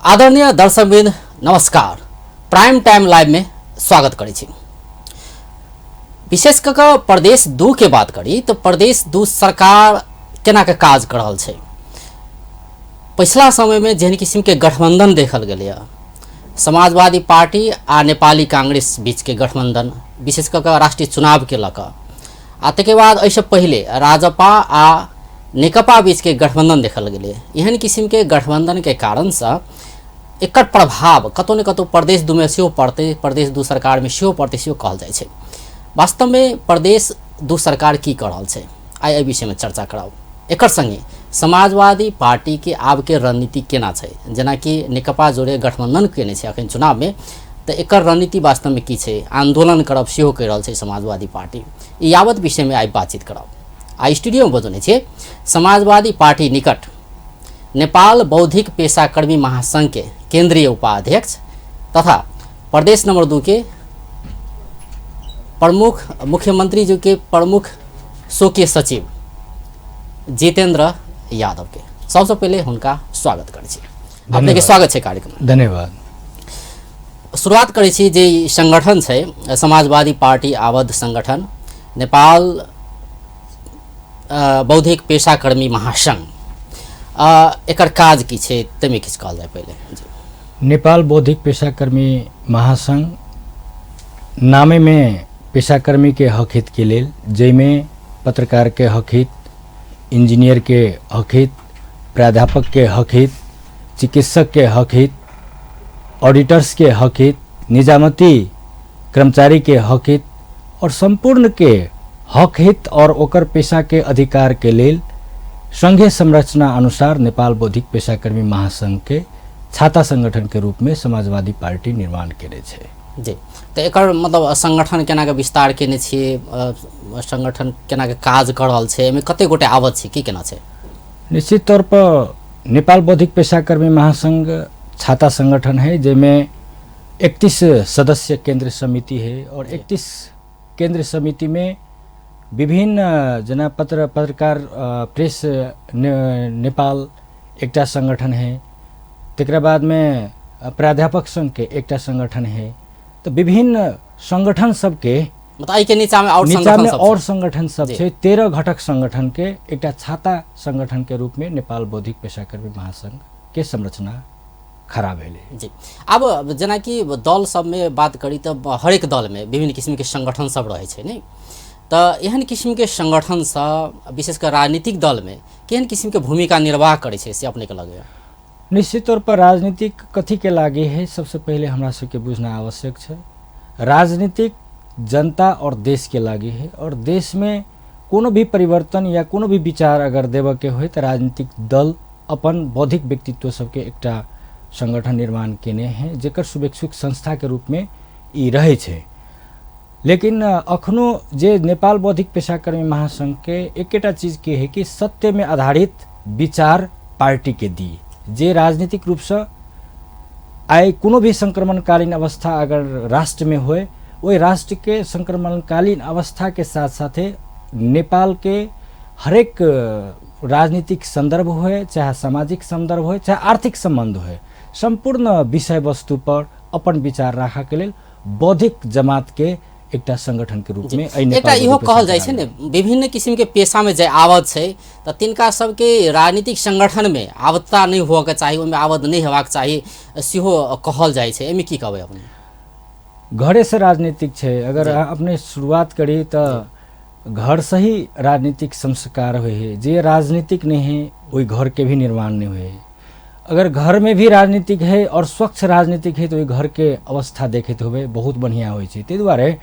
आदरणीय दर्शकवृन्द नमस्कार। Prime time live में स्वागत करै छी। विशेष कऽ कऽ प्रदेश 2 के बात करी तो प्रदेश 2 सरकार केना के काज कर रहल छै। पिछला समय में जेहन किस्म के गठबंधन देखल गेलै, समाजवादी पार्टी आ नेपाली कांग्रेस बीच के गठबंधन, विशेष कऽ कऽ राष्ट्रीय चुनाव के लऽ कऽ आ तके बाद ऐसे पहले राजपा आ नेकपा बीच के गठबंधन देखल गेलै। एहन किस्म के गठबंधन के कारण से एकर प्रभाव कतौ न कतौ प्रदेश 2 में सेहो पड़ते, प्रदेश 2 सरकार में सेहो पड़ते सेहो कहल जाय छै। वास्तव में प्रदेश 2 सरकार की कर रहल छै, आइ एहि विषय में चर्चा कराउ। एकर संगे समाजवादी पार्टी के आब के रणनीति केना छै, जेना कि नेकपा जोड़े गठबंधन केने छै अखन चुनाव में, तो एकर रणनीति वास्तव में की छै, आंदोलन करब सेहो कहि रहल छै समाजवादी पार्टी। ई यावत विषय में आइ बातचीत करब। आइ स्टूडियो में बजौने छै समाजवादी पार्टी निकट नेपाल बौद्धिक पेशाकर्मी महासंघ के केंद्रीय उपाध्यक्ष तथा प्रदेश नंबर 2 के प्रमुख मुख्यमंत्री जी के प्रमुख शोकीय सचिव जितेंद्र यादव के सबसे पहले उनका स्वागत करै छी। अपने के स्वागत है कार्यक्रम में। धन्यवाद। शुरुआत करै छी जे संगठन छै समाजवादी पार्टी आबद्ध संगठन नेपाल बौद्धिक पेशाकर्मी महासंघ, एकर काज की छै तमे किछ कहल जाय पहले जी। नेपाल बौद्धिक पेशाकर्मी महासंघ नामे में पेशाकर्मी के हक हित के लेल, जैमें पत्रकार के हक हित, इंजीनियर के हक हित, प्राध्यापक के हक हित, चिकित्सक के हक हित, ऑडिटर्स के हक हित, निजामती कर्मचारी के हक हित और संपूर्ण के हक हित और ओकर पेशा के अधिकार के लेल संघीय संरचना अनुसार नेपाल बौद्धिक पेशाकर्मी महासंघ के छाता संगठन के रूप में समाजवादी पार्टी निर्माण केने छै जी। तो एकर मतलब संगठन केना के विस्तार केने छियै, संगठन केना के काज कर रहल छै, एमे कते गोटे आवत छै, की केना छै? निश्चित तौर पर नेपाल बौद्धिक पेशाकर्मी महासंघ छाता संगठन है, जिसमें 31 सदस्य केंद्र समिति है और 31 केंद्र समिति में विभिन्न जना पत्रकार प्रेस नेपाल एकटा संगठन है, तेकरा बाद में प्राध्यापक संघ के एकटा संगठन है। तो विभिन्न संगठन सब के मतलब के नीचा में और संगठन सब छै। 13 घटक संगठन के एकटा छाता संगठन के रूप में नेपाल बौद्धिक पेशाकर्मी महासंघ के संरचना खड़ा भेलै जी। अब जना कि दल सब में बात करी तो हरेक दल में विभिन्न किस्म के संगठन सब रहे छै नहीं, तो एहन किस्म के संगठन सब विशेषकर राजनीतिक दल में केहन किस्म के भूमिका निर्वाह करे छै से अपने के लगे? निश्चित तौर पर राजनीतिक कथी के लागे है, सबसे पहले हमरा सबके बुझना आवश्यक है। राजनीतिक जनता और देश के लागे है, और देश में कोनो भी परिवर्तन या कोनो भी विचार अगर देव के हो तो राजनीतिक दल अपन बौद्धिक व्यक्तित्व सबके एकटा संगठन निर्माण केने हैं, जेकर शुभेच्छुक संस्था के रूप में ई रहे छै। लेकिन अखनो जे नेपाल बौद्धिक पेशाकर्मी महासंघ के एकेटा चीज के है कि सत्य में आधारित विचार पार्टी के दी, जे राजनीतिक रूप से आए कोनो भी संक्रमणकालीन अवस्था अगर राष्ट्र में होए, वही राष्ट्र के संक्रमणकालीन अवस्था के साथ साथे नेपाल के हरेक राजनीतिक संदर्भ होए, चाहे सामाजिक संदर्भ होए, चाहे आर्थिक संबंध होए, संपूर्ण विषय वस्तु पर अपन विचार राखा के लेल बौद्धिक जमात के एकटा संगठन के रूप में एकटा इहो कहल जाय छै ने, विभिन्न किस्म के पेशा में जे आवत छै त तिनका सबके राजनीतिक संगठन में आवतता नहीं होए के चाहिए, ओमे आवत नहीं हेबाक चाहिए सेहो कहल जाय छै। एमे की कहबै अपने? घरे से राजनीतिक छै, अगर अपने शुरुआत करी तो घर से ही राजनीतिक संस्कार हुए है। जे राजनीतिक नहीं है वही घर के भी निर्माण नहीं हुए। अगर घर में भी राजनीतिक है और स्वच्छ राजनीतिक है तो वही घर के अवस्था देखे हुए बहुत बढ़िया होय छै। ताहि दुआरे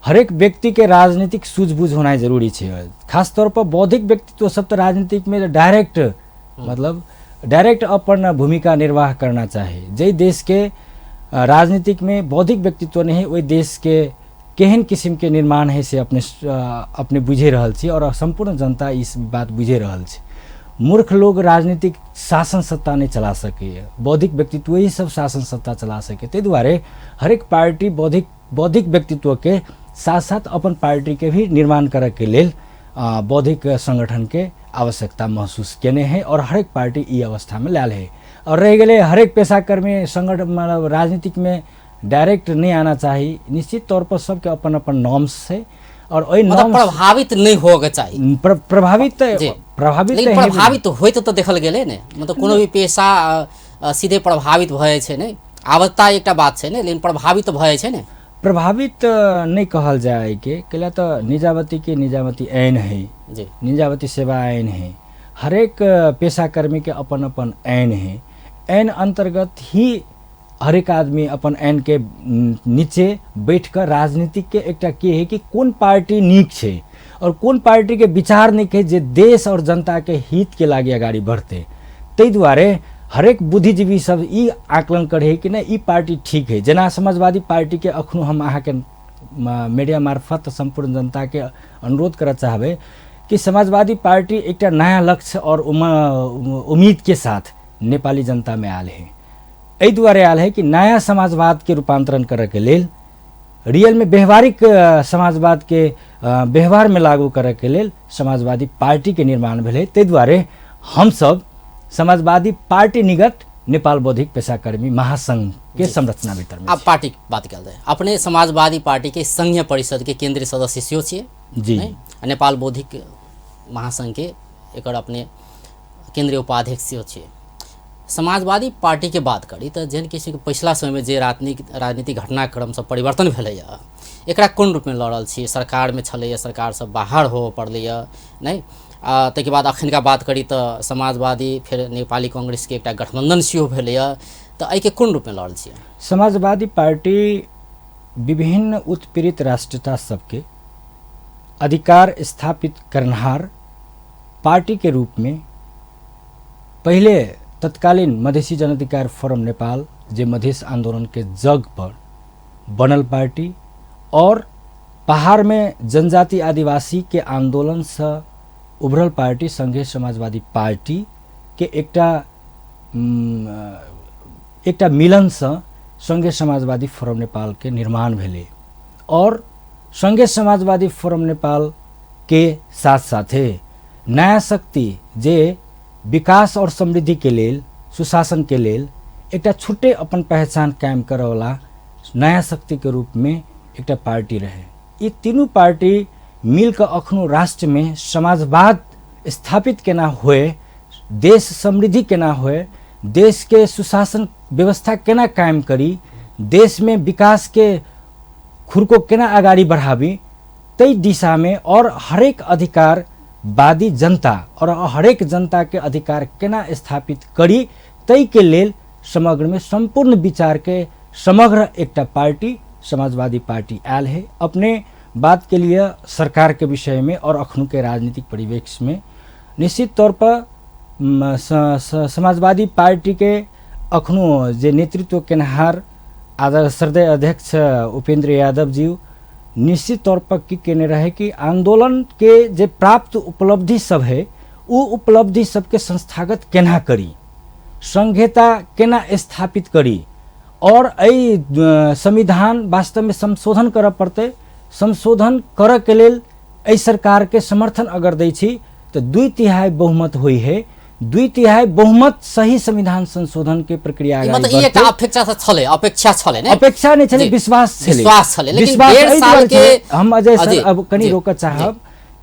हरेक व्यक्ति के राजनीतिक सूझबूझ होना जरूरी है। खास तौर पर बौद्धिक व्यक्तित्व सब तो राजनीतिक में डायरेक्ट मतलब डायरेक्ट अपन भूमिका निर्वाह करना चाहिए। जे देश के राजनीतिक में बौद्धिक व्यक्तित्व नहीं है, वही देश के केहन किस्म के निर्माण है से अपने बुझे रहल छी और संपूर्ण जनता इस बात बुझे रहल छी। मूर्ख लोग राजनीतिक शासन सत्ता नहीं चला सके, बौद्धिक व्यक्तित्व ही सब शासन सत्ता चला सके। ते द्वारे हरेक पार्टी बौद्धिक व्यक्तित्व के साथ साथ अपन पार्टी के भी निर्माण करे के लेल बौद्धिक संगठन के आवश्यकता महसूस केने है और हरेक पार्टी ई अवस्था में लाल है। और रह गए हरेक पेशाकर्मी संगठन मतलब राजनीतिक में डायरेक्ट नहीं आना चाहिए। निश्चित तौर पर सबके अपन अपन नॉर्म्स है और वही मतलब प्रभावित नहीं होगा चाहिए। प्रभावित लेकिन प्रभावित होइत तो देखल गेलै ने, मतलब कोनो भी पेशा सीधे प्रभावित भए छै ने, आवश्यकता एकटा बात छै ने, लेकिन प्रभावित भए छै ने। प्रभावित नहीं कहल जाए के कैला तो निजामती के निजामती ऐन है जी, निजामती सेवा ऐन है, हरेक पेशाकर्मी के अपन अपन ऐन है। ऐन अंतर्गत ही हरेक आदमी अपन ऐन के नीचे बैठकर राजनीतिक के एकटा के है कि कौन पार्टी नीक है और कौन पार्टी के विचार नीक है जे देश और जनता के हित के लागे अगाडि बढ़ते। तै दुआरे हरेक बुद्धिजीवी सब ई आकलन करे कि नहीं ई पार्टी ठीक है। जना समाजवादी पार्टी के अखनो हम अहाँ के मीडिया मार्फत संपूर्ण जनता के अनुरोध करना चाहबे कि समाजवादी पार्टी एकटा नया लक्ष्य और उम्मीद के साथ नेपाली जनता में आल है। एहि दुआरे आल है कि नया समाजवाद के रूपांतरण करे के लेल, रियल में व्यवहारिक समाजवाद के व्यवहार में लागू करे के लेल समाजवादी पार्टी के निर्माण भेलै। तै दुआरे हम सब समाजवादी पार्टी निगत नेपाल बौद्धिक पेशाकर्मी महासंघ के संरचना भीतर में अब पार्टी बात कल जाए, अपने समाजवादी पार्टी के संघीय परिषद के केंद्रीय सदस्य सेहो छियै जी, नेपाल बौद्धिक महासंघ के एकर अपने केंद्रीय उपाध्यक्ष सेहो छियै। समाजवादी पार्टी के बात करी तो जेहन किसी के पिछला समय में जे राजनीतिक घटनाक्रम सब परिवर्तन भेलैए, एकरा कोन रूप में लड़ल छियै? सरकार में छलैए, सरकार सब बाहर हो पड़लैए नहीं, ताहिके बाद अखनका बात करी तो समाजवादी फिर नेपाली कांग्रेस के एकटा गठबंधन सेहो भेलैए, तो एहिके कोन रूप में लड़ल छियै? समाजवादी पार्टी विभिन्न उत्पीड़ित राष्ट्रीयता सबके अधिकार स्थापित करनहार पार्टी के रूप में पहले तत्कालीन मधेसी जन अधिकार फोरम नेपाल जे मधेस आंदोलन के जग पर बनल पार्टी और पहाड़ में जनजाति आदिवासी के आंदोलन से उभरल पार्टी संघीय समाजवादी पार्टी के एकटा मिलन से संघीय समाजवादी फोरम नेपाल के निर्माण भेले। और संघीय समाजवादी फोरम नेपाल के साथ साथे नया शक्ति जे विकास और समृद्धि के लेल, सुशासन के लेल एकटा छुट्टे अपन पहचान कायम करे वाला नया शक्ति के रूप में एकटा पार्टी रहे। ये तीनों पार्टी मिलकर अखनो राष्ट्र में समाजवाद स्थापित केना होए, देश समृद्धि केना होए, देश के सुशासन व्यवस्था केना कायम करी, देश में विकास के खुर को केना आगाड़ी बढ़ावी, तई दिशा में और हरेक अधिकार वादी जनता और हरेक जनता के अधिकार केना स्थापित करी, तई के लेल समग्र में संपूर्ण विचार के समग्र एकटा पार्टी समाजवादी पार्टी आयल है। अपने बात के लिए सरकार के विषय में और अखनू के राजनीतिक परिवेश में निश्चित तौर पर समाजवादी पार्टी के अखनू जे नेतृत्व केनहार श्रद्धेय अध्यक्ष उपेंद्र यादव जी निश्चित तौर पर की कहने रहे कि आंदोलन के जे प्राप्त उपलब्धि सब है वो उपलब्धि सबके संस्थागत केना करी, संघीयता केना स्थापित करी और संविधान वास्तव में संशोधन कर पड़ते। संशोधन कर के लेल सरकार के समर्थन अगर दै छी तो 2/3 बहुमत हुई है, 2/3 बहुमत सही संविधान संशोधन के प्रक्रिया मतलब ये एकटा अपेक्षा छले ने, अपेक्षा नहीं छले, विश्वास छले लेकिन 1.5 साल के हम अजय सर अब कनी रोक चाहब,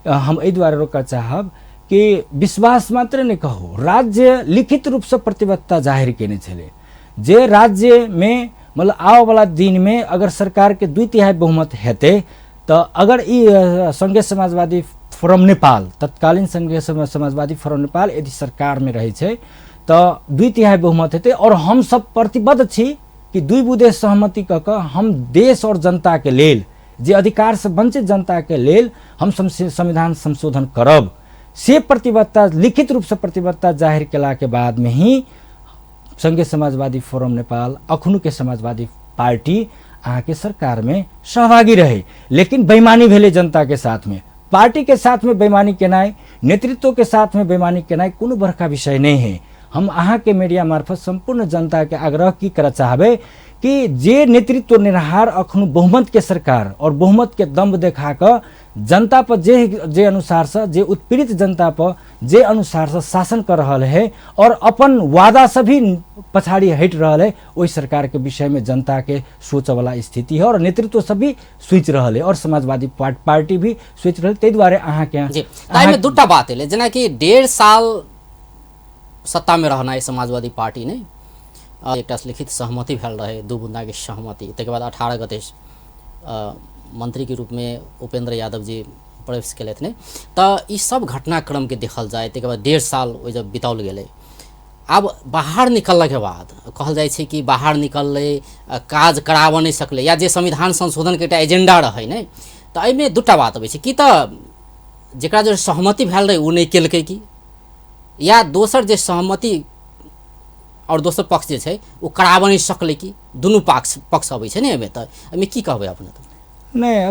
हम एहि द्वारा रोक चाहब कि विश्वास मात्र नहीं कहो, राज्य लिखित रूप से प्रतिबद्धता जाहिर केने छले जे राज्य में मतलब आने वाला दिन में अगर सरकार के 2/3 बहुमत हेते तो अगर संघीय समाजवादी फोरम नेपाल तत्कालीन संघीय समाजवादी फोरम नेपाल यदि सरकार में रहे छे तो 2/3 बहुमत हेते और हम सब प्रतिबद्ध छी कि 2 बुधे सहमति कक हम देश और जनता के लेल जे अधिकार से वंचित जनता के लेल हम संविधान संशोधन करब, से प्रतिबद्धता लिखित रूप से प्रतिबद्धता जाहिर केला के बाद में ही संघीय समाजवादी फोरम नेपाल अखनू के समाजवादी पार्टी अहाँ के सरकार में सहभागी रहे। लेकिन बेईमानी भेले जनता के साथ में, पार्टी के साथ में बेईमानी केनाई, नेतृत्व के साथ में बेईमानी केनाई कोनो बड़का विषय नहीं है। हम अहाँ के मीडिया मार्फत संपूर्ण जनता के आग्रह की कर चाहबे कि जे नेतृत्व निर्हार अखनु बहुमत के सरकार और बहुमत के दम्भ देखा कर जनता पर जे अनुसार से जे उत्पीड़ित जनता पर जे अनुसार से शासन कर रहा है और अपन वादा से भी पछाड़ी हट रहा है, वही सरकार के विषय में जनता के सोच वाला स्थिति है और नेतृत्व सब भी सोच रहा है और समाजवादी पार्टी भी सोच रहा है। तै द्वारे अहाँ के में दूटा बात है, जेना कि 1.5 साल सत्ता में रहना है समाजवादी पार्टी ने एक लिखित सहमति भेल रहे, 2 बुंदा के सहमति, तक बाद 18 गते मंत्री के रूप में उपेंद्र यादव जी प्रवेश केले थे। तो ये सब घटनाक्रम के देखल जाए तक बाद 1.5 साल जब बिताओल गए, अब बाहर निकलने के बाद कहल जाए कि बाहर निकलले काज कराब नहीं सकले या जे संविधान संशोधन के एजेंडा रहे ने, तो एहिमे दूटा बात अबै छै कि तो जरा जो सहमति भेल रहे वो नहीं केलकै कि या दोसर जे सहमति और दोसर पक्ष जे छै वो कराब नहीं सकले कि दुनू पक्ष अबै छै ने एहिमे। तो एहिमे की कहबै अपने? तो नहीं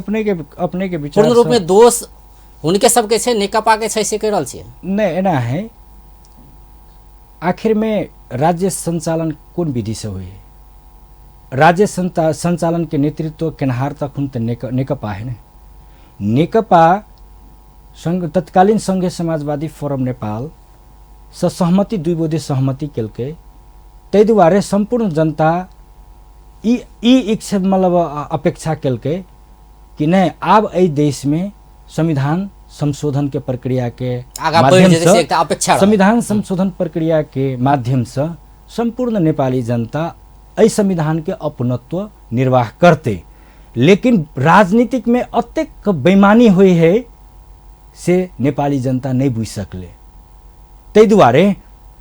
अपने के विचार पूर्ण रूप में दोष हुनके सबके छै, नेकपा के छै से कह रहल छियै? नहीं एना है, आखिर में राज्य संचालन कौन विधि से हुई? राज्य संचालन के नेतृत्व केनहार तक हुन नेकपा है ने। नेकपा तत्कालीन संघीय समाजवादी फोरम नेपाल से सहमति 2 बोधे सहमति केलकै, तै दुआरे संपूर्ण जनता ई इच्छा मतलब अपेक्षा केलकै कि नहीं आब एहि देश में संविधान संशोधन के प्रक्रिया के माध्यम से संविधान संशोधन प्रक्रिया के माध्यम से संपूर्ण नेपाली जनता एहि संविधान के अपनत्व निर्वाह करते। लेकिन राजनीतिक में अत्यक बेईमानी हुई है से नेपाली जनता नहीं बुझ सकले। तै दुआरे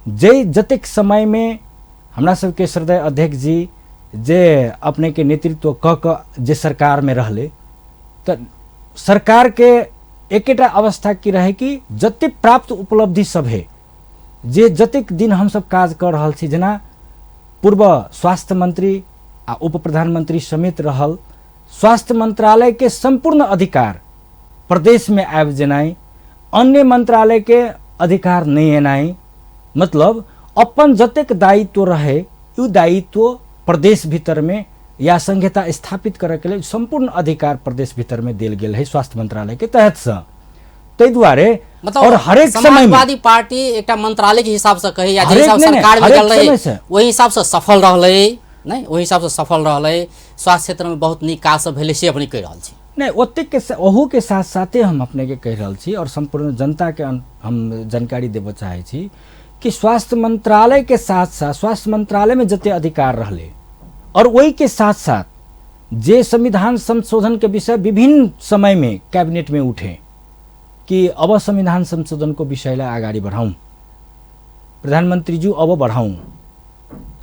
जतेक समय में हमरा सबके श्रद्धेय अध्यक्ष जी जे अपने के नेतृत्व क जे सरकार में रहले, तो सरकार के एकेटा अवस्था की रहे कि जते प्राप्त उपलब्धि सब है जे जतेक दिन हम सब काज कर रहल छी, जेना पूर्व स्वास्थ्य मंत्री आ उप प्रधानमंत्री समेत रहल, स्वास्थ्य मंत्रालय के संपूर्ण अधिकार प्रदेश में आब जेनाई, अन्य मंत्रालय के अधिकार नहीं एनाई, मतलब अपन जतेक दायित्व रहे उ दायित्व प्रदेश भीतर में या संहिता स्थापित करे के लिए संपूर्ण अधिकार प्रदेश भीतर में देल गेल है स्वास्थ्य मंत्रालय के तहत से। तै दुआरे मतलब और हरेक समय में समाजवादी पार्टी एक मंत्रालय के हिसाब से कही या हिसाब सरकार में चल रही वही हिसाब से सफल रहले नहीं, वही हिसाब से सफल रहले, स्वास्थ्य क्षेत्र में बहुत नीक काज सब भेले से अपने कह रहल छी। नहीं ओतेक के ओहू के साथ साथे हम अपने के कह रहल छी और संपूर्ण जनता के हम जानकारी देबे चाहे छी कि स्वास्थ्य मंत्रालय के साथ साथ स्वास्थ्य मंत्रालय में जते अधिकार रहले और वही के साथ साथ जे संविधान संशोधन के विषय विभिन्न समय में कैबिनेट में उठे कि अब संविधान संशोधन को विषयलाई अगाडि बढ़ाऊं, प्रधानमंत्री जी अब बढ़ाऊं,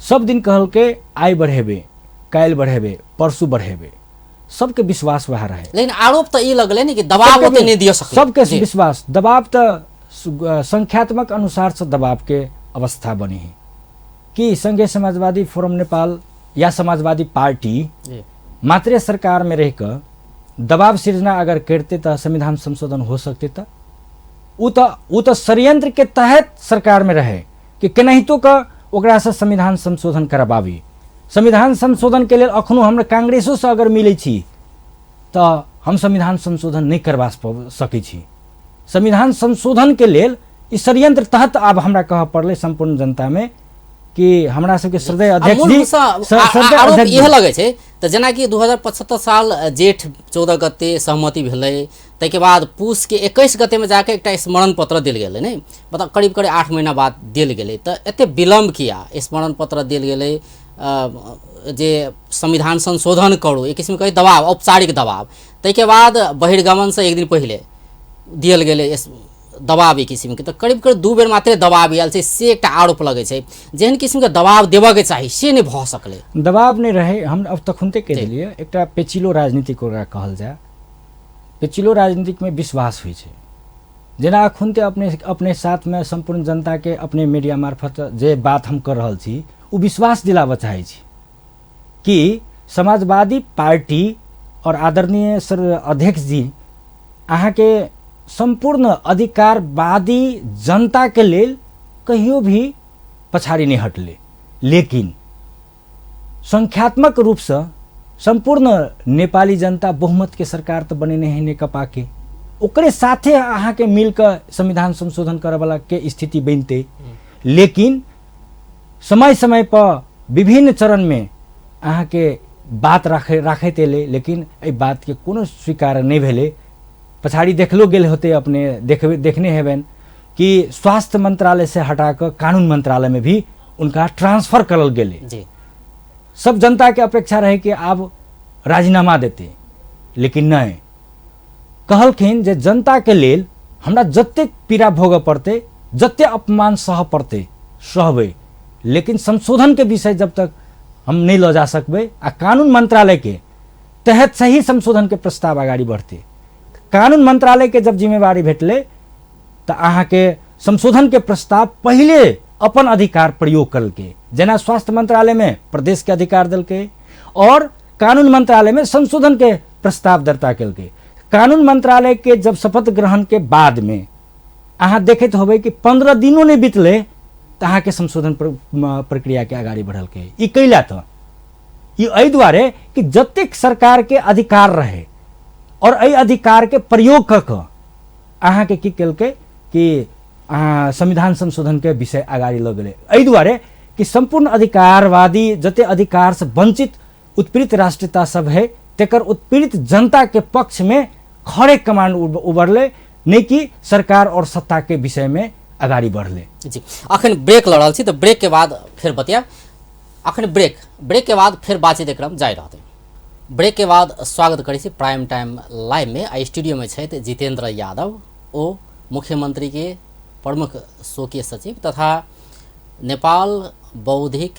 सब दिन कहल के आइ बढ़ेबे, काल्हि बढ़ेबे, परसू बढ़ेबे, सबके विश्वास वह रहे। लेकिन आरोप तो ये लगले नहीं कि दबाव ओते नहीं दियो सकले, सबके विश्वास दबाव तो संख्यात्मक अनुसार से दबाव के अवस्था बनी है कि संघीय समाजवादी फोरम नेपाल या समाजवादी पार्टी मात्रे सरकार में रहकर दबाव सृजना अगर करते तो संविधान संशोधन हो सकते था। वो तो षड्यंत्र के तहत सरकार में रहे कि केनाहितो का ओकरा से संविधान संशोधन करबाबी। संविधान संशोधन के लिए अखनो हमरा कांग्रेसो से अगर मिले छी तो हम संविधान संशोधन नहीं करवा सकै छी। संविधान संशोधन के लिए इस षड्यंत्र तहत अब हमरा कह पड़ले संपूर्ण जनता में कि हमरा सबके श्रद्धेय अध्यक्ष जी आरोप यह लगे छे। तो जेना कि 2075 साल जेठ 14 गते सहमति भेलै, तै बाद पूस के 21 गते में जाके एक स्मरण पत्र दिल गेलै नहीं, मतलब करीब 8 महीना बाद दिल गेलै। तो एते विलम्ब किया स्मरण पत्र दिल गेलै जे संविधान संशोधन करू, एक किस्म के दबाव, औपचारिक दबाव। तै बाद बहिर्गमन से एक दिन पहले दियल गेलै दबाव एक किस्म के। तो करीब 2 बेर मात्रे दबाव आयल छै से एक आरोप लगे छै। जेहन किस्म के दबाव देबे के चाहिए से नहीं भ सकले, दबाव नहीं रहे। हम अब तखुनते कह दिलिए एक पेचिलो राजनीतिक ओकरा कहल जाए। पेचिलो राजनीतिक में विश्वास हुई छै, जेना अखुनते अपने साथ में संपूर्ण जनता के अपने मीडिया मार्फत जे बात हम कर रहल छी उ विश्वास दिलाबे चाहे छी कि समाजवादी पार्टी और आदरणीय सर अध्यक्ष जी अहाँ के संपूर्ण अधिकारवादी जनता के लेल कहियो भी पछाड़ी नहीं हटले। लेकिन संख्यात्मक रूप से संपूर्ण नेपाली जनता बहुमत के सरकार तो बने नहीं नेकपा के, ओकरे साथे अहाँ के मिल कर संविधान संशोधन करे वाला के स्थिति बनते। लेकिन समय समय पर विभिन्न चरण में अहाँ के बात राखते ले, लेकिन ए बात के कोनो स्वीकार नहीं भेले। पछाड़ी देखलो गेल होते, अपने देखने हेबन कि स्वास्थ्य मंत्रालय से हटाकर कानून मंत्रालय में भी उनका ट्रांसफर करल गेले। सब जनता के अपेक्षा रहे कि आप राजीनामा देते, लेकिन नहीं, कहलखिन जे जनता के लेल हमरा जत्ते पीड़ा भोग पड़ते, जत्ते अपमान सह पड़ते सहबे, लेकिन संशोधन के विषय जब तक हम नहीं ल जा सकबे आ कानून मंत्रालय के तहत सही संशोधन के प्रस्ताव आगाड़ी बढ़ते। कानून मंत्रालय के जब जिम्मेवारी भेटले तो अहाँ के संशोधन के प्रस्ताव पहले अपन अधिकार प्रयोग करके, जेना स्वास्थ्य मंत्रालय में प्रदेश के अधिकार दल के और कानून मंत्रालय में संशोधन के प्रस्ताव दर्ता कल के। कानून मंत्रालय के जब शपथ ग्रहण के बाद में अहाँ देखते होबे कि 15 दिनों ने बीतले तो अहाँ के संशोधन प्रक्रिया के आगाड़ी बढ़ल के। ई कैला तो एहि दुआरे कि जतेक सरकार के अधिकार रहे और एहि अधिकार के प्रयोग क के अहाँ के की कलके कि संविधान संशोधन के विषय आगाड़ी ल गेले। एहि दुआरे कि संपूर्ण अधिकारवादी जते अधिकार से वंचित उत्पीड़ित राष्ट्रीयता सब है, तेकर उत्पीड़ित जनता के पक्ष में खड़े कमांड उबरले, नहीं कि सरकार और सत्ता के विषय में आगाड़ी बढ़ले। जी, अखन ब्रेक लड़ल छी तो ब्रेक के बाद फिर बतिया। अखन ब्रेक के बाद फिर बातचीत क्रम जारी रहते। ब्रेक के बाद स्वागत करी छी प्राइम टाइम लाइव में। आ स्टूडियो में छथि जितेंद्र यादव, ओ मुख्यमंत्री के प्रमुख शोकीय सचिव तथा नेपाल बौद्धिक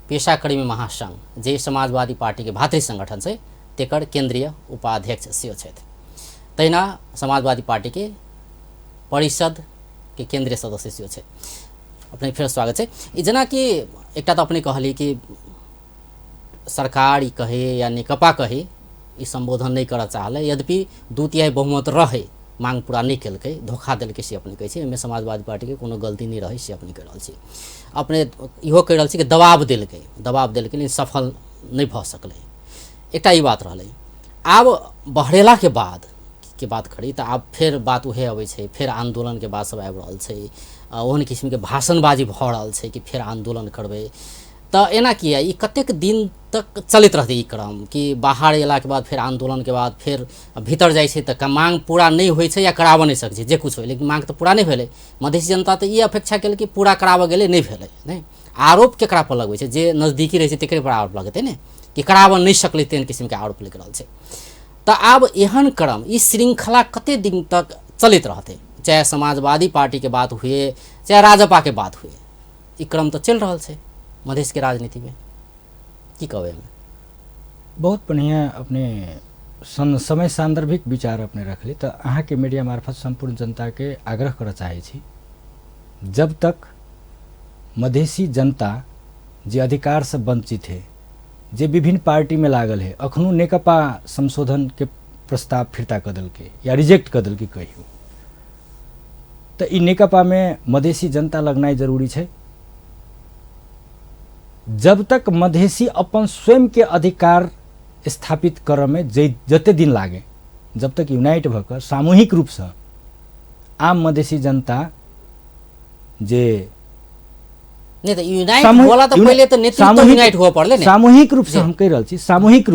पेशाकर्मी महासंघ जे समाजवादी पार्टी के भातृ संगठन से तेकर केंद्रीय उपाध्यक्ष सेहो छथि। तहिना समाजवादी पार्टी के परिषद के केंद्रीय सदस्य सेहो छथि। अपने फिर स्वागत है। जेना कि एकटा तो अपने कहली कि सरकार कहे या नेकपा कहे ई संबोधन नहीं करऽ चाहले, यद्यपि 2/3 बहुमत रहे मांग पूरा नहीं कलकै, धोखा दिलकै से अपने कहै छै। एहिमे समाजवादी पार्टी के कोनो गलती नहीं रहे से अपने कह रहल छी। अपने इहो कह रहल छी कि दबाव दिलकै लेकिन सफल नहीं भऽ सकलै। एकटा ई बात रहलै। आब बढ़ेला के बाद के बात करी तो आब फिर बात उहे अबै छै, फिर आंदोलन के बात सब आबि रहल छै, ओहन किस्म के भाषणबाजी भऽ रहल छै कि फिर आंदोलन करबै। तो एना किया ई कतेक दिन तक चलते रहते ई क्रम कि बाहर अयला के बाद फिर आंदोलन के बाद फिर भीतर जाइ छै तो मांग पूरा नहीं होइ छै या कराबऽ नहीं सकै छै जे कुछ होइ, लेकिन मांग तो पूरा नहीं भेलै। मधेसी जनता तो ई अपेक्षा केल कि पूरा कराबऽ गेलै, नहीं भेलै। नहीं, आरोप केकरा पर लगबै छै? जे नजदीकी रहै छै तकरे पर आरोप लगतै ने कि कराबऽ नहीं सकलै, तेहन किस्म के आरोप लग रहल छै। तो आब एहन क्रम ई श्रृंखला कते दिन तक चलते रहते? चाहे समाजवादी पार्टी के बात हुए चाहे राजपा के बात हुए, ई क्रम तो चल रहा है मधेश के राजनीति में। की कहबे? बहुत बढ़िया अपने समय सांदर्भिक विचार अपने रखली। तो अहाँ के मीडिया मार्फत संपूर्ण जनता के आग्रह कर चाहे छी, जब तक मधेसी जनता जे अधिकार से वंचित है, जे विभिन्न पार्टी में लागल है, अखनू नेकपा संशोधन के प्रस्ताव फिरता कदल के या रिजेक्ट कदल के कहियो, तो ई नेकपा में मधेसी जनता लगना जरूरी है। जब तक मधेसी अपन स्वयं के अधिकार स्थापित करे में जते दिन लागे, जब तक यूनाइट भकर सामूहिक रूप से आम मधेसी जनता जे नहीं तो यूनाइट होला तो पहले तो नेतृत्व यूनाइट हुआ पड़ले ने। सामूहिक रूप से हम कह रहल छी, सामूहिक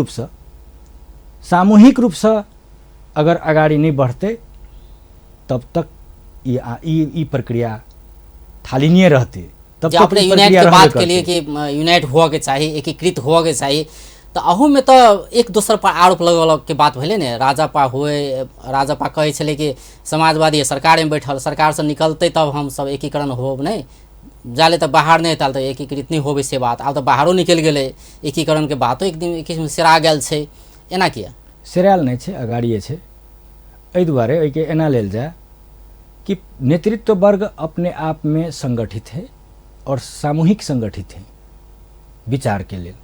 रूप से अगर आगाड़ी नहीं बढ़ते तब तक ये प्रक्रिया थालिनीय रहते। तब जब अपने यूनाइट के बात के लिए कि यूनाइट हुआ के चाहिए, एकीकृत हुआ के चाहिए, तो अहू में तो एक दूसरे पर आरोप लगल के बात भेले ने। राजपा कहे छले कि समाजवादी सरकार में बैठल, सरकार से निकलते तब हम सब एकीकरण हो, नहीं जाले तो बाहर नहीं ताल तो एकीकृत नहीं होबे से बात। आब तो बाहरों निकल गए एकीकरण के बात, एक दिन किस्म सिरा गेल छै। एना किया सिराल नहीं छै, अगाड़िए छै। एहि दुआरे ओहि के एना लेल जाए कि नेतृत्व वर्ग अपने आप में संगठित है और सामूहिक संगठित है विचार के लिए।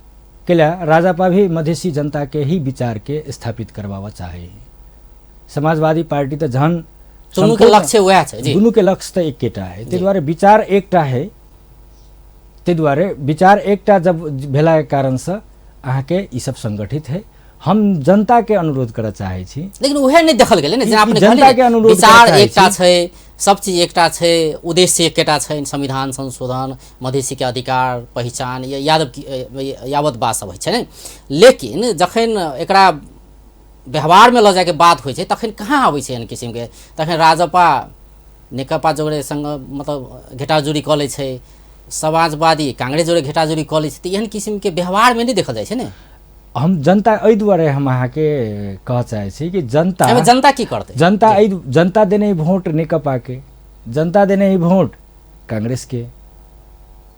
केला राजपा भी मधेसी जनता के ही विचार के स्थापित करवावा चाहे। समाजवादी पार्टी तो जहन दुनू के लक्ष्य वह है जी, दुनू के लक्ष्य तो एकेटा है। ते द्वारे विचार एकटा है ताहि दुआरे विचार एकटा जब भेला के कारण से अहाँ के ई सब संगठित है। हम जनता के अनुरोध करऽ चाहै छी, लेकिन उहे नहीं देखल गेलै ने, जेना अपने जनता के अनुरोध विचार एकटा छै, सब चीज एकटा छै, उद्देश्य एकटा छै, संविधान संशोधन, मधेसी के अधिकार पहचान, यावत बात सब होइ छै ने। लेकिन जखन एकरा व्यवहार में ल जाए के बात होइ छै तखन कहाँ आबै छै एहन किसिम के, तखन राजपा नेकपा जोड़े संग मतलब घेटाजुरी कऽ लै छै, समाजवादी कांग्रेस जोड़े घेटाजुरी कऽ लै छै, तऽ एहन किसिम के व्यवहार में नहीं देखल जाइ छै ने। हम जनता एहि दुआरे हम अहाँ के कह चाहै छी कि जनता की करतै, जनता देने वोट नेकपा के, जनता देने वोट कांग्रेस के,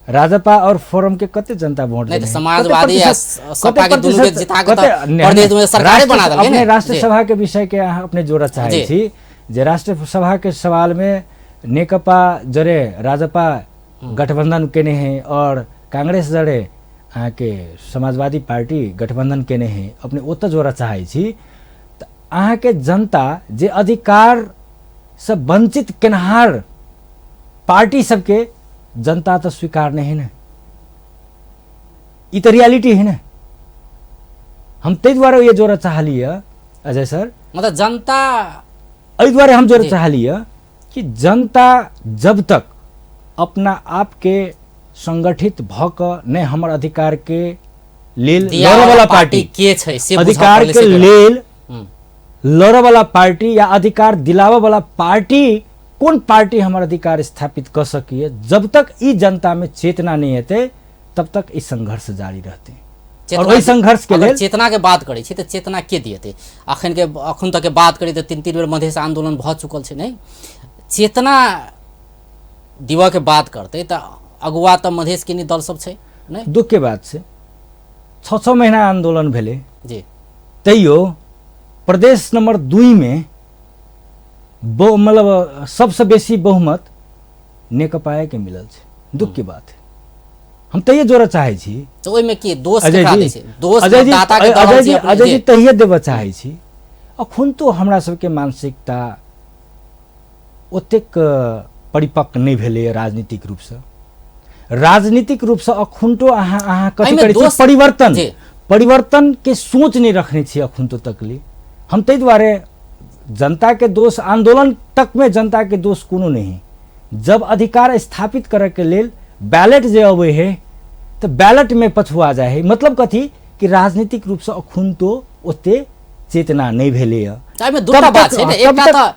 राजपा और फोरम के कते जनता वोट नहीं, समाजवादी या सपा के दुनू के जिता के प्रदेश में सरकार बना देलकै। अपने राष्ट्र सभा के विषय के अहाँ अपने जोड़ऽ चाहै छी जे राष्ट्र सभा के सवाल में नेकपा जरे राजपा गठबंधन केने हैं और कांग्रेस जरे अहाँ के समाजवादी पार्टी गठबंधन केने हैं, अपने ओतऽ जोड़ऽ चाहै छी। तऽ अहाँ के जनता जे अधिकार से वंचित केनहार पार्टी सबके जनता तो स्वीकार नहीं है ना, ई तो रियलिटी है ना। हम ते द्वारा ये जोड़ऽ चाहलिए अजय सर, मतलब जनता एहि द्वारे हम जोड़ऽ चाहलिए कि जनता जब तक अपना आप के संगठित भ क नहीं हमर अधिकार के लेल लड़ऽ वाला पार्टी के छै से अधिकार के लेल लड़ऽ वाला पार्टी या अधिकार दिलावऽ वाला पार्टी कौन पार्टी हमार अधिकार स्थापित कर सकिए, जब तक ई जनता में चेतना नहीं हेतै तब तक ई संघर्ष जारी रहते। और वही संघर्ष के लिए चेतना के बात करै छी तऽ चेतना के दिएते, अखन तक के बात करी तऽ 3 बेर मधेश आंदोलन भ चुकल छै नहीं, चेतना दिवा के बात करते तऽ अगुआ तऽ मधेश के दल सब छै नहीं। दुख के बात छै 6 महीना आंदोलन भेले जी, तैयो प्रदेश नंबर 2 में मतलब सबसे बेसी बहुमत नेकपा के मिलल छै। दुख की बात है, हम तैये जोड़ऽ चाहै छी। तो ओइ में की दोष केकरा दै छै, दोष अजय दाता जी तैये देबऽ चाहै छी। अखन तो हमरा सबके मानसिकता ओतेक परिपक्व नहीं भेलै राजनीतिक रूप से, राजनीतिक रूप से अखन तो अहाँ कथि करै छी परिवर्तन के सोच नहीं रखने छी अखन तो तकली। हम तै दुआरे जनता के दोष आंदोलन तक में जनता के दोष कोनो नहीं, जब अधिकार स्थापित करे के लेल बैलेट जे अबै है तो बैलेट में पछुआ जाए है। मतलब कथी कि राजनीतिक रूप से अखन तो ओते चेतना नहीं भेलै है। में दूटा बात छै, एकटा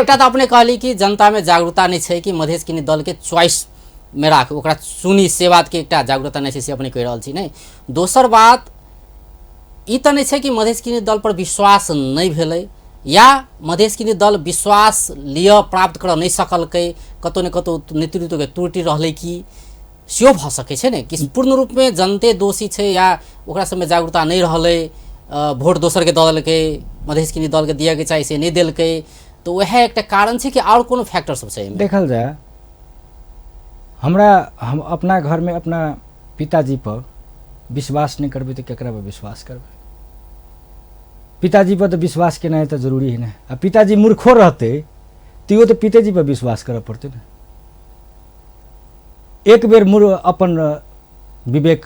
तऽ अपने कहली कि जनता में जागरूकता नहीं छै कि मधेश किनी दल के चॉइस में राख, ओकरा सुनी से बात के एकटा जागरूकता नहीं छै से अपने कहि रहल छी नहीं। दोसर बात ई तऽ नहीं छै कि मधेश किनी दल पर विश्वास नहीं भेलै या मधेश किनी दल विश्वास लिअ प्राप्त कर नहीं सकलकै, कतौ ने कतौ नेतृत्व के त्रुटि रहलै कि सेहो भ सकै छै ने कि पूर्ण रूप में जनते दोषी छै या ओकरा सब में जागरूकता नहीं रहलै, वोट दोसर के दल के मधेश किनी दल के दिया के चाही से नहीं देलकै, तो वह एकटा कारण छै कि और कोनो फैक्टर सब छै। देखल जाए हम अपना घर में अपना पिताजी पर विश्वास नहीं करबै तो केकरा पर विश्वास करबै। पिताजी पर तो विश्वास केना तो जरूरी है ना, आ पिताजी मूर्खो रहते तो तो पिताजी पर विश्वास करऽ पड़ते ना। एक बेर अपन विवेक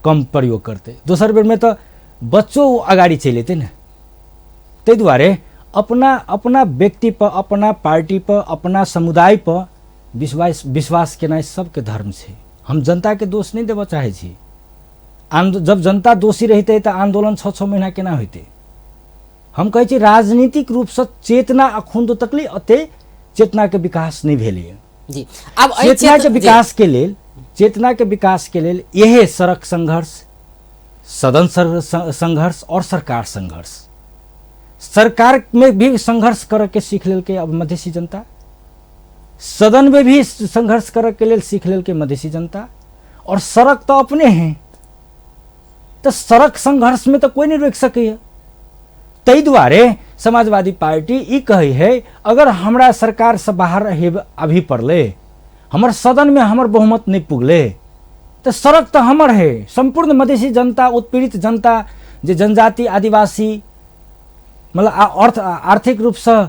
कम प्रयोग करते, दोसर बेर में तो बच्चों अगाड़ी चलि अयतै ना। ताहि दुआरे अपना व्यक्ति पर, अपना पार्टी पर, अपना समुदाय पर विश्वास केनाइ सबके धर्म छै। हम जनता के दोष नहीं देबऽ चाहै छी। जब जनता दोषी रहते तो आंदोलन 6 महीना केना होते। हम कहै छी राजनीतिक रूप से चेतना अखन तो तकली अते चेतना के विकास नहीं भेलै जी। अब चेतना के विकास के लेल यह सड़क संघर्ष, सदन संघर्ष और सरकार संघर्ष, सरकार में भी संघर्ष करे के सीख लेल के अब मधेसी जनता, सदन में भी संघर्ष करे के लेल सीख लेल के मधेसी जनता, और सड़क तो अपने हैं तो सड़क संघर्ष में तो कोई नहीं रोक सके। तै दुआरे समाजवादी पार्टी ई कही है अगर हमरा सरकार से बाहर अभी पड़ले, हमर सदन में हमर बहुमत नहीं पुगले तो सड़क तो हमर है। संपूर्ण मधेसी जनता, उत्पीड़ित जनता, जे जनजाति आदिवासी मतलब आर्थिक रूप से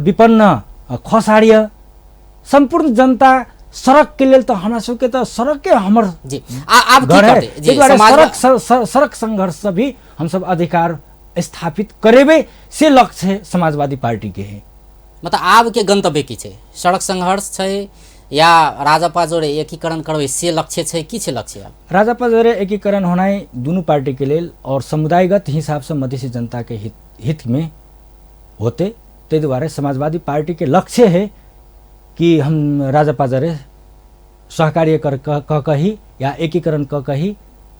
विपन्न खसाड़िय संपूर्ण जनता सड़क के लेल तो हमरा सबके तो सड़के हमर जी आप की घर है। करते जी ताहि दुआरे समाज सड़क संघर्ष से भी हम सब अधिकार स्थापित करेबे से लक्ष्य है समाजवादी पार्टी के है। मतलब आब के गंतव्य की छै? सड़क संघर्ष छै या राजपा जोड़े एकीकरण करबै से लक्ष्य छै? की छै लक्ष्य आब? राजपा जोड़े एकीकरण होनाई दोनों पार्टी के लेल और समुदायगत हिसाब से मधेसी जनता के हित में होते। ताहि दुआरे समाजवादी पार्टी के लक्ष्य है कि हम राजपा जोड़े सहकार्य कह कही या एकीकरण कह कही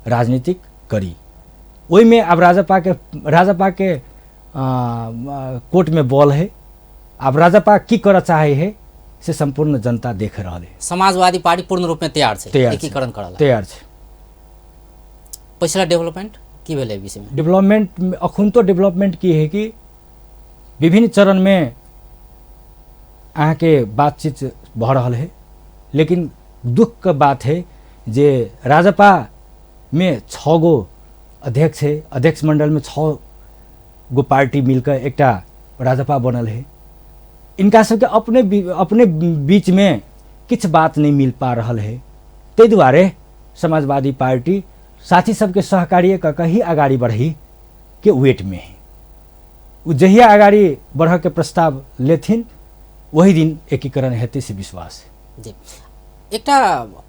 राजनीतिक करी। वही में अब राजपा के कोर्ट में बॉल है। अब राजपा की कर चाहे है से संपूर्ण जनता देख रहा है। समाजवादी पार्टी पूर्ण रूप में तैयार छै एकीकरण करला? तैयार छै। पिछला डेवलपमेंट की भेलै विषय में? डेवलपमेंट अखुन तो डेवलपमेंट की है कि विभिन्न चरण में अहाँ के बातचीत भ रहा है, लेकिन दुख का बात है जे राजपा में 6 गो अध्यक्ष है, अध्यक्ष मंडल में 6 गो पार्टी मिलकर एक राजपा बनल है। इनका सबके अपने बीच में किछ बात नहीं मिल पा रहा है। ताहि दुआरे समाजवादी पार्टी साथी सबके सहकार्य का कहीं आगाड़ी बढ़ी के वेट में है। उ जहिया आगाड़ी बढ़ के प्रस्ताव लेथिन वही दिन एकीकरण हेतै से विश्वास है। जी एकटा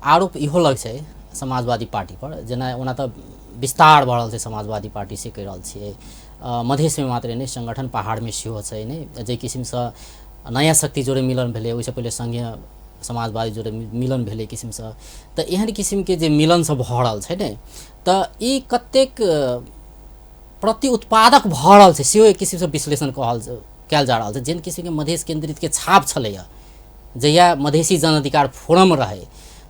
आरोप इहो लग छै समाजवादी पार्टी पर, जेना ओना तऽ विस्तार भऽ रहल छै समाजवादी पार्टी से कहि रहल छियै, मधेश में मात्र नहीं संगठन पहाड़ में सेहो छै नहीं, जे किसिम से नया शक्ति जोड़े मिलन भेलै, ओहिसँ पहिले संघीय समाजवादी जोड़े मिलन भेलै किसिम से, तऽ एहन किसिम के जे मिलन सब भऽ रहल छै ने, तऽ ई कतेक प्रति उत्पादक भऽ रहल छै सेहो एक किसिम से विश्लेषण कयल जा रहल छै। जेन किसिम के मधेश केंद्रित के छाप छलैया जहिया मधेसी जन अधिकार फोरम रहे,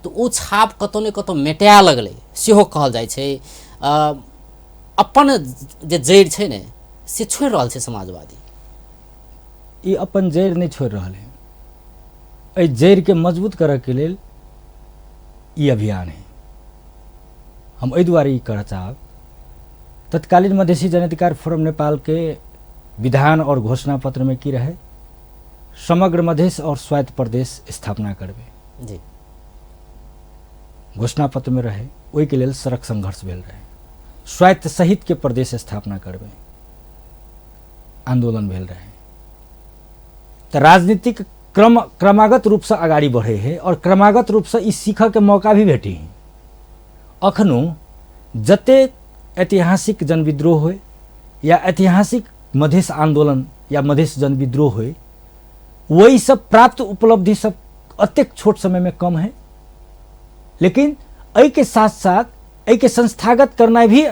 तो ओ छाप कतौ ने कतौ मेटाए लगलै सेहो कहल जाइ छै। अपन जे जड़ छै ने से छोड़ि रहल छै समाजवादी। ई अपन जड़ नहीं छोड़ रहा है। एहि जड़ के मजबूत करे के लेल ई अभियान है। हम एहि दुआरे ई करऽ चाहब, तत्कालीन मधेसी जन अधिकार फोरम नेपाल के विधान और घोषणा पत्र में की रहे? समग्र मधेश और स्वायत्त प्रदेश स्थापना करबे जी घोषणा पत्र में रहे। वही के लेल सड़क संघर्ष भेल रहे। स्वायत्त सहित के प्रदेश स्थापना करबे आंदोलन भेल रहे। तो राजनीतिक क्रमागत रूप से आगाड़ी बढ़े है और क्रमागत रूप से इस सीख के मौका भी भेटी है। अखनो जते ऐतिहासिक जन विद्रोह हो या ऐतिहासिक मधेश आंदोलन या मधेश जन विद्रोह हो, वही सब प्राप्त उपलब्धि सब अत्यंत छोट समय में कम है। लेकिन एहि के साथ साथ एहि के संस्थागत करना भी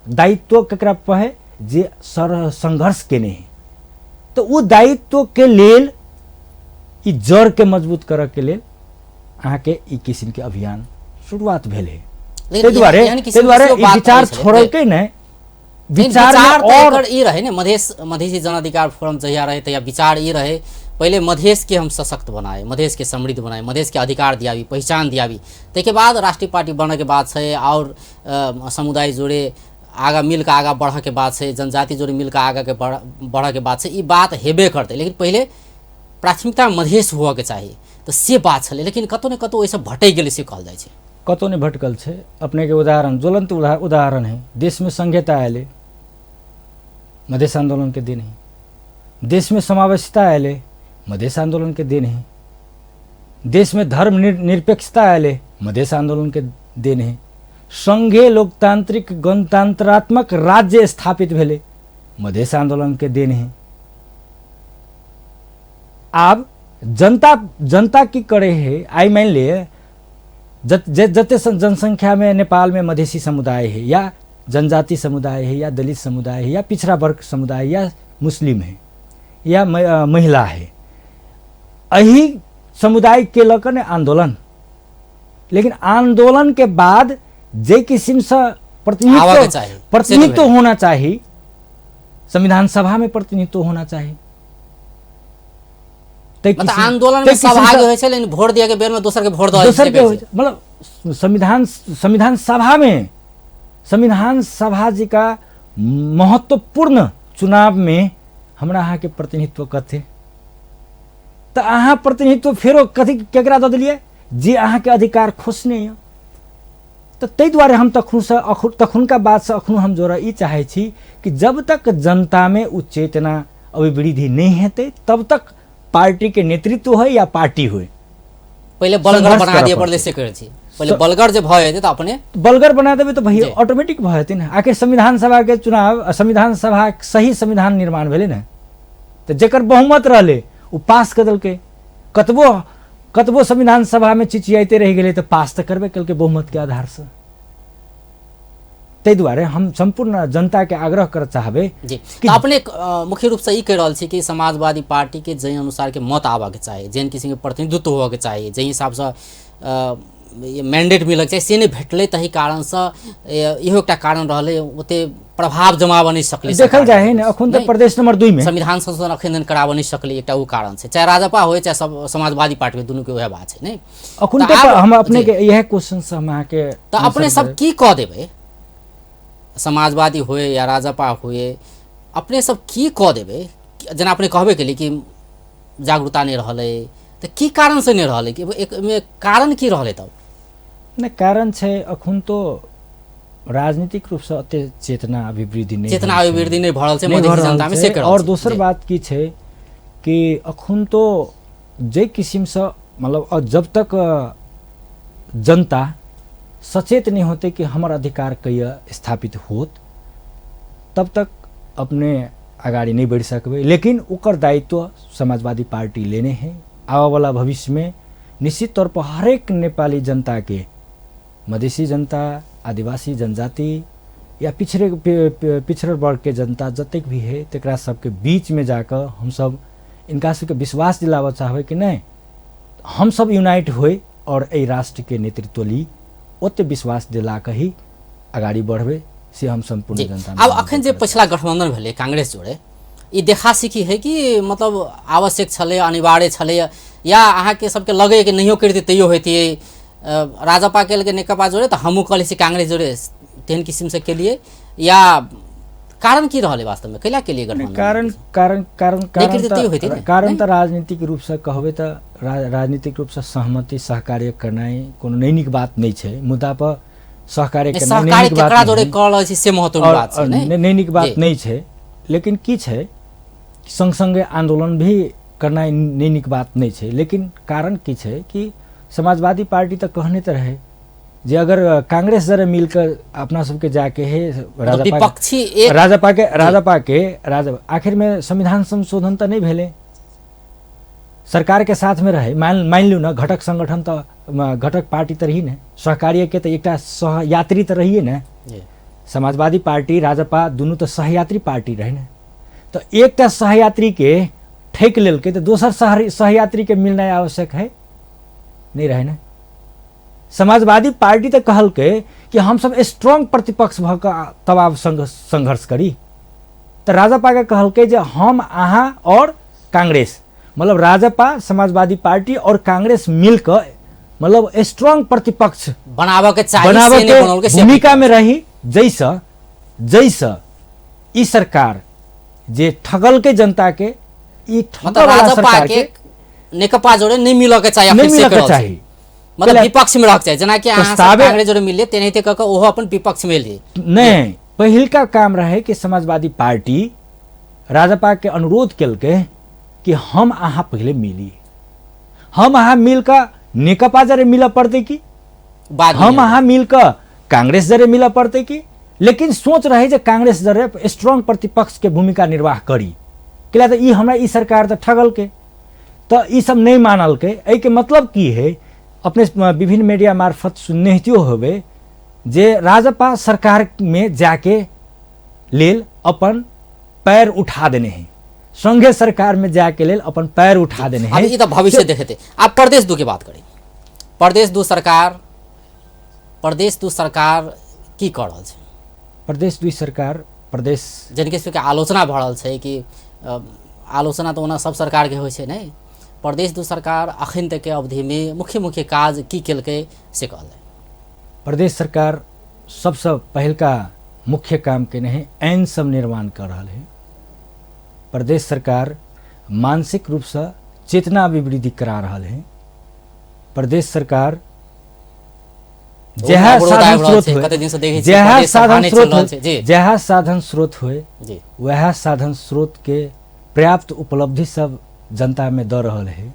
दायित्व ककरा पर है जे संघर्ष केने है। तो वो दायित्व के लेल ई जड़ के मजबूत करे के लेल अहाँ के ई किस्म के अभियान शुरुआत भेल है। ताहि दुआरे ई विचार छोड़लकै नहीं, विचार और ई रहे ने मधेसी जन अधिकार फोरम जहिया रहे तहिया विचार ई रहे पहले मधेश के हम सशक्त बनाए, मधेश के समृद्ध बनाए, मधेश के अधिकार दियावी, पहचान दियावी, ताके बाद राष्ट्रीय पार्टी बनने के बाद है और समुदाय जोड़े आगा मिल के आगा बढ़ के बाद है, जनजाति जोड़े मिल के आगा के बढ़ के बाद है, ये बात हेबे करते। लेकिन पहले प्राथमिकता मधेश हुआ के चाहिए, तो से बात है। लेकिन कतौ ने कतौ वैसे भटक गए से कहल जाए। कतौ ने भटकल है। अपने के उदाहरण ज्वलंत उदाहरण है। देश में संघीयता आये मधेश आंदोलन के दिन है। देश में समावेशिता आये मधेश आंदोलन के दिन है। देश में धर्म निरपेक्षता आये मधेश आंदोलन के दिन है। संघीय लोकतांत्रिक गणतंत्रात्मक राज्य स्थापित भेले मधेश आंदोलन के दिन है। अब जनता की करे है, आई मान लिए जते जनसंख्या में नेपाल में मधेसी समुदाय है या जनजाति समुदाय है या दलित समुदाय है या पिछड़ा वर्ग समुदाय या मुस्लिम है या महिला है, यही समुदाय के लकर आंदोलन। लेकिन आंदोलन के बाद जे किस्म से प्रतिनिधित्व होना चाहिए, संविधान सभा में प्रतिनिधित्व होना चाहिए। मतलब आंदोलन में सहभागी होय छै, लेकिन वोट दिया के बेर में दोसर के वोट मतलब संविधान सभा जी का महत्वपूर्ण चुनाव में हमरा अहाँ के प्रतिनिधित्व कथे। तो अहाँ प्रतिनिधित्व फेरो कथी केकरा दऽ देलिए? जे अहाँके अधिकार खोसने य तो ताहि दुआरे हम तखुनका बात से अखनो हम जोड़ा ई चाहे छी कि जब तक जनता में उ चेतना अभिवृद्धि नहीं हेतै तब तक पार्टी के नेतृत्व हो या पार्टी हो पहले बलगर बना दिए प्रदेश से करै छी पहले बलगर जे भए जेतै त अपने बलगर बना देबै तो भई ऑटोमेटिक भए जेतै ना। आखिर संविधान सभा के चुनाव संविधान सभा सही संविधान निर्माण भेलै ना तो जेकर बहुमत रहले उ पास कर देलकै। कतबो संविधान सभा में चिचियाते रह गए तो पास तो करबे कल के बहुमत के आधार से। ताहि दुआरे हम संपूर्ण जनता के आग्रह कर चाहबे जी कि अपने मुख्य रूप से ई कह रहल छी कि समाजवादी पार्टी के जे अनुसार के मत आवा के चाहिए, जेन किसी के प्रतिनिधित्व होवे के चाहिए, जे हिसाब से मैंडेट मिलक चाहिए से नहीं भेटले तही कारण से इहो एकटा कारण रहले ओते प्रभाव जमाव नहीं सकले। देखल जाए है ना अखन तक प्रदेश नंबर 2 में संविधान संशोधन अखन कराव नहीं सकले एकटा उ कारण से, चाहे राजपा होय चाहे सब समाजवादी पार्टी दोनों के वह बात है नहीं। अखन तक हम अपने के यह क्वेश्चन से हम के तो अपने सब की कह देबे समाजवादी होए या राजपा होए अपने सब की कह देबे जना अपने कहबे के लिए कि जागरूकता नहीं रहले तो की कारण से नहीं रहले कि एक में कारण की रहले तब न कारण छे अखन तो राजनीतिक रूप से अते चेतना अभिवृद्धि नहीं भरल छे मधेसी जनता में से करल। और दोसर बात की छे कि अखन तो जे किस्म से मतलब जब तक जनता सचेत नहीं होते कि हमार अधिकार कहिया स्थापित होत तब तक अपने आगाड़ी नहीं बढ़ सकबे। लेकिन ओकर दायित्व समाजवादी पार्टी लेने हैं। आने वाला भविष्य में निश्चित तौर पर हरेक नेपाली जनता के मधेसी जनता आदिवासी जनजाति या पिछड़े वर्ग के जनता जतेक भी है तकरा सबके बीच में जाकर हम सब इनका सबके विश्वास दिलावा चाहबे कि नहीं हम सब यूनाइट होए और ए राष्ट्र के नेतृत्व ली ओते विश्वास दिला के ही आगाड़ी बढ़बे से हम संपूर्ण जनता। अब अखन जे पिछला गठबंधन भेले कांग्रेस जोड़े ई देखा सीखी है कि मतलब आवश्यक छले अनिवार्य छले या अहाँ के सबके लगे कि नहियो करते तैयो होती राजपा के नेकपा जोड़े तो हमू कहले से कांग्रेस जोड़े तेहन किस्म से के लिए या कारण की रहले वास्तव में कैला के लिए गठबंधन कारण तो राजनीतिक रूप से कहबे तो राजनीतिक रूप से सहमति सहकार्य करनाई कोनो नैनिक बात नहीं छे। मुद्दा पर सहकार्य करनाई केकरा जोड़े कहल छी से महत्वपूर्ण बात छे नैनिक बात नहीं छे। लेकिन की छे संग संगे आंदोलन भी करनाई नैनिक बात नहीं छे। लेकिन कारण की छे कि समाजवादी पार्टी तो कहने तो रहे जे अगर कांग्रेस जरा मिलकर अपना सबके जाके है राजपा के आखिर में संविधान संशोधन तो नहीं भेले सरकार के साथ में रहे मान लू ना घटक संगठन तो घटक पार्टी तो रही ना सहकार्य के तो एक सहयात्री तो रहिए ना समाजवादी पार्टी राजपा दोनों तो सहयात्री पार्टी रहे ना तो एक सहयात्री के ठेक लेल के तो दोसर सहयात्री के मिलना आवश्यक है नहीं रहे ना। समाजवादी पार्टी तो कहल के कि हम सब स्ट्रांग प्रतिपक्ष भक तब संघर्ष करी तो राजपा के कहल के जे हम आहा और कांग्रेस मतलब राजपा समाजवादी पार्टी और कांग्रेस मिलकर मतलब स्ट्रांग प्रतिपक्ष बनावा के भूमिका में रही जैसा ई सरकार जे ठगल के जनता के ई राजपा के नेकपा जोड़े नहीं मिल के चाहिए मतलब विपक्ष में रख चाहिए जना कि कांग्रेस जोड़े मिले तेनाहिते क के ओहो अपन विपक्ष में ले नहीं पहिल का काम रहे कि समाजवादी पार्टी राजपा के अनुरोध केलके कि हम आहा पहले मिली हम आहा मिलकर नेकपा जरे मिला पड़ते कि हम आहा मिलकर कांग्रेस जरे मिला पड़ते कि लेकिन सोच रहे जे कांग्रेस जरे स्ट्रांग प्रतिपक्ष के भूमिका निर्वाह करी किला तो ई हमरा ई सरकार तो ठगल के तो ई सब नहीं मानल के ए के मतलब की है अपने विभिन्न मीडिया मार्फत सुनने हितियो होबे जे राजपा सरकार में जाके लेल अपन पैर उठा देने हैं संघीय सरकार में जाके लेल अपन पैर उठा देने हैं। ये तो भविष्य देखे थे। आप प्रदेश 2 की बात करें प्रदेश 2 सरकार की कर रहल छै प्रदेश 2 सरकार प्रदेश जिनके सबके आलोचना भ रहल छै कि आलोचना तो ओना सब सरकार के होइ छै नहीं प्रदेश 2 सरकार अखन तक के अवधि में मुख्य काज की केलकै से कहल प्रदेश सरकार सबसे पहल का मुख्य काम के नहीं ऐन सब निर्माण कर रहा है। प्रदेश सरकार मानसिक रूप से चेतना अभिवृद्धि करा रहा है। प्रदेश सरकार बहुत जहाँ अवरोध साधन आबि रहल स्रोत छै, होय, कते दिन से देखै छियै जहाँ प्रदेश सभा साधन नहि स्रोत चलि रहल होय, छै। जी जहाँ साधन स्रोत होय जी वह साधन स्रोत के पर्याप्त उपलब्धि सब जनता में दऽ रहल है।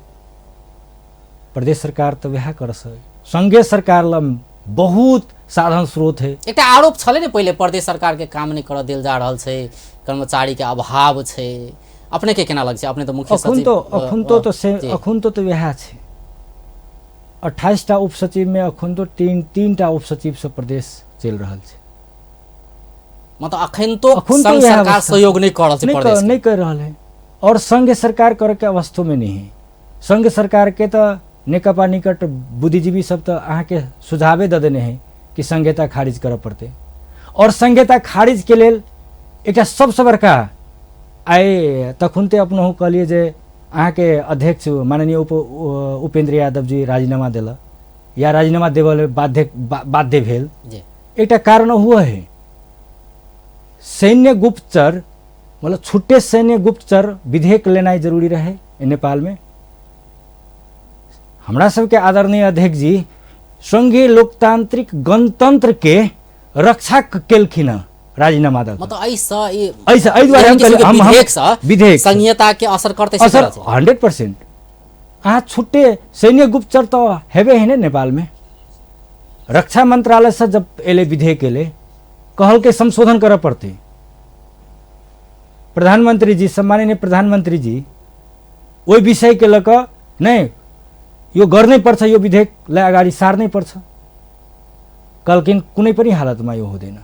प्रदेश सरकार तो वह कर सके, संघीय सरकार लग बहुत साधन स्रोत है। एकटा आरोप छलै ने पहिले प्रदेश सरकार के काम नहीं करऽ देल जा रहल छै, कर्मचारी के अभाव छै। अपने के केना लग छै? अपने तो मुख्य सचिव अखुन तो वह छै। 28टा उपसचिव में अखुन तो तीनटा उपसचिव से प्रदेश चल रहल छै। मतलब अखन तो संघ सरकार सहयोग नहीं कर रहल छै, प्रदेश नहीं कर रहल है। और संघ सरकार करे के अवस्था में नहीं है। संघ सरकार के तो नेकपा निकट बुद्धिजीवी सब तो अहाँ के सुझावे दे देने हैं कि संहिता खारिज कर पड़ते। और संहिता खारिज के लेल एक सबसे बड़का आए तखुनते अपनहु कहलिए जे अहाँ के अध्यक्ष माननीय उपेंद्र यादव जी राजीनामा दिला या राजीनामा देवल बाध्य भेल। एक कारण हुआ है सैन्य गुप्तचर, मतलब छुट्टे सैन्य गुप्तचर विधेयक लेना जरूरी रहे नेपाल में। हमरा सबके आदरणीय अध्यक्ष जी संघीय लोकतांत्रिक गणतंत्र के रक्षा केलखिन राजीनामा दऽ। मतलब ऐसा विधेयक संहिता के असर करते 100%। अहाँ छुट्टे सैन्य गुप्तचर तो हेबे है नेपाल में। रक्षा मंत्रालय से जब एले विधेयक एले कहल के संशोधन कर पड़ते। प्रधानमंत्री जी, सम्माननीय प्रधानमंत्री जी वही विषय के लक नहीं यो गर्नै पर्छ, यो विधेयकलाई अगाडि सार्नै पर्छ। कलकिन कुनै पनि हालतमा यो हुँदैन।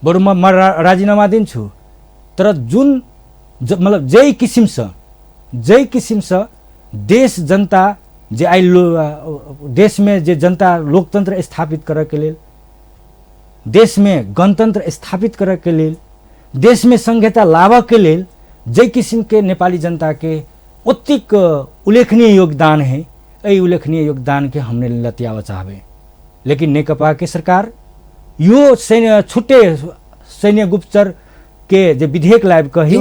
बरु म राजीनामा दिन्छु, तर जुन मतलब जै किसिम से देश जनता जे देश में जे जनता लोकतंत्र स्थापित करे के लेल, देश में गणतंत्र स्थापित करे के लेल, देश में संहिता लाभ के लेल जै किसिम के नेपाली जनता के उत्तिक उल्लेखनीय योगदान है। यही उल्लेखनीय योगदान के हमने लतियावा चाहबे। लेकिन नेकपा के सरकार यो छुट्टे सैन्य गुप्तचर के जो विधेयक लाइब कही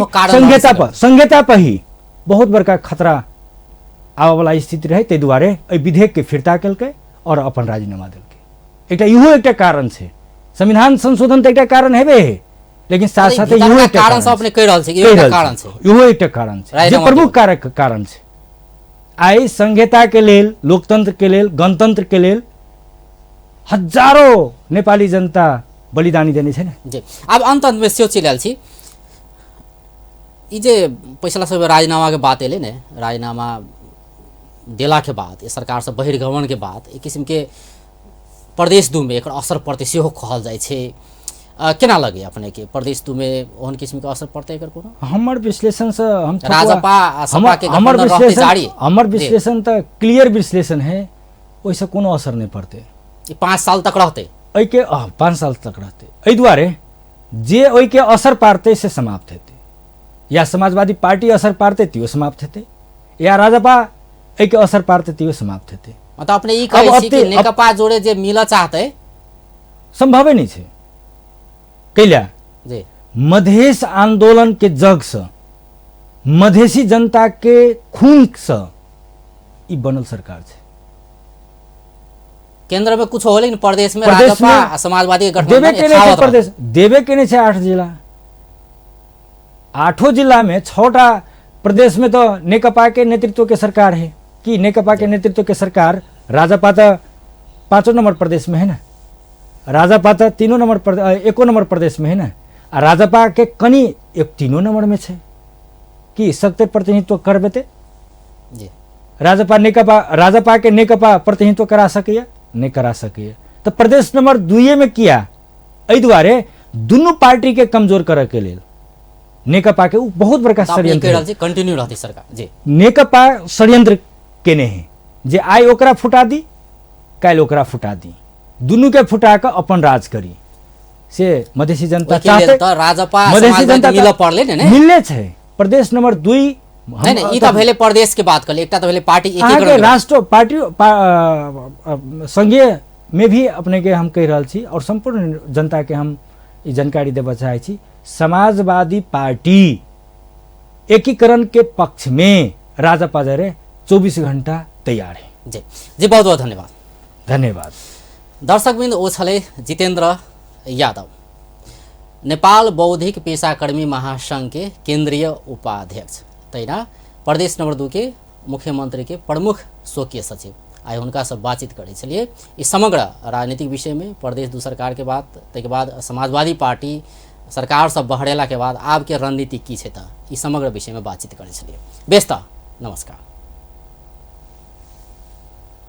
संहिता पर ही बहुत बड़का खतरा आवे वाला स्थिति रहे। ते दुआरे एहि विधेयक के फिरता केलकै और अपन राजीनामा देलकै। एकटा इहो एकटा कारण छै। संविधान संशोधन तो एकटा कारण हेबे है, लेकिन साथ साथ इहो एकटा कारण से अपने कहि रहल छै, इहो एकटा कारण छै, इहो एकटा कारण छै जे प्रमुख कारण छै। आई संहिता के लेल, लोकतंत्र के लेल, गणतंत्र के लेल हजारों नेपाली जनता बलिदानी देने छै ने। अब अंत में सेहो चलि आयल छी। ई जे पिछला सब राजीनामा के बात एले ने, राजीनामा देला के बाद ये सरकार से बहिर्गमन के बाद एक किस्म के प्रदेश दू में एक असर पड़ते सेहो कहल जाय छै। केना लगे अपने के प्रदेश दू में ओहन किस्म के असर पड़ते? एकर कोनो हमर विश्लेषण से हम राजपा सपा के गठबंधन रहते जारी, हमर विश्लेषण तो क्लियर विश्लेषण है, ओइसे कोनो असर नहीं पड़ते। 5 साल तक रहते, ओइ के 5 साल तक रहते। एहि दुआरे जे ओइ के असर पारते से समाप्त हेते, या समाजवादी पार्टी असर पारते तियो समाप्त हेते, या राजपा एहि के असर पारते तियो समाप्त हेते। मतलब अपने ई कहै छी कि नेकपा जोड़े जे मिल चाहते संभव नहीं छे। कैला जी मधेश आंदोलन के जग से, मधेसी जनता के खून से ई बनल सरकार छे। केंद्र में कुछ हो, लेकिन प्रदेश में राजपा समाजवादी गठबंधन देवे के नहीं छे। 8 जिला, 8 जिला में 6टा प्रदेश में तो नेकपा के नेतृत्व के सरकार है। कि नेकपा के नेतृत्व के सरकार, राजपा तो 5 नंबर प्रदेश में है ना, राजपा तो 1 नंबर प्रदेश में है ना, आ राजपा के कनी 3 नंबर में छे। कि सत्य प्रतिनिधित्व करबे ते राजपा के नेकपा प्रतिनिधित्व करा सके नहीं करा सके। तो प्रदेश नंबर 2 में किया, एहि दुआरे दुनू पार्टी के कमजोर करे के लेल नेकपा के बहुत बड़का षड्यंत्र कंटिन्यू रहती सरकार जी। नेकपा षड्यंत्र केने है जे आई ओकरा फुटा दी, काल्हि ओकरा फुटा दी, दुनू के फुटा के अपन राज करी। से मधेसी जनता चाहते, राजपा मधेसी जनता मिल पड़ले ने मिलले छै। प्रदेश नंबर 2 नहीं ई तो भेले प्रदेश के बात कर, एकटा तो भेले पार्टी एकीकरण राष्ट्र पार्टी संघीय में भी अपने के हम कह रहल छी और संपूर्ण जनता के हम ई जानकारी देबा चाहै छी। समाजवादी पार्टी एकीकरण के पक्ष में राजपा जरे 24 घंटा तैयार है। जी जी, बहुत बहुत धन्यवाद। धन्यवाद। दर्शकबिन्द ओ छले जितेन्द्र यादव, नेपाल बौद्धिक पेशाकर्मी महासंघ के केंद्रीय उपाध्यक्ष तैना प्रदेश नंबर 2 के मुख्यमंत्री के प्रमुख स्वकीय सचिव। आए उनका सब बातचीत करे चलिए इस समग्र राजनीतिक विषय में प्रदेश 2 सरकार के बाद के बाद समाजवादी पार्टी सरकार सब बहरेला के बाद आब के रणनीति की है, इस समग्र विषय में बातचीत करे चलिए। बेस्ता, नमस्कार।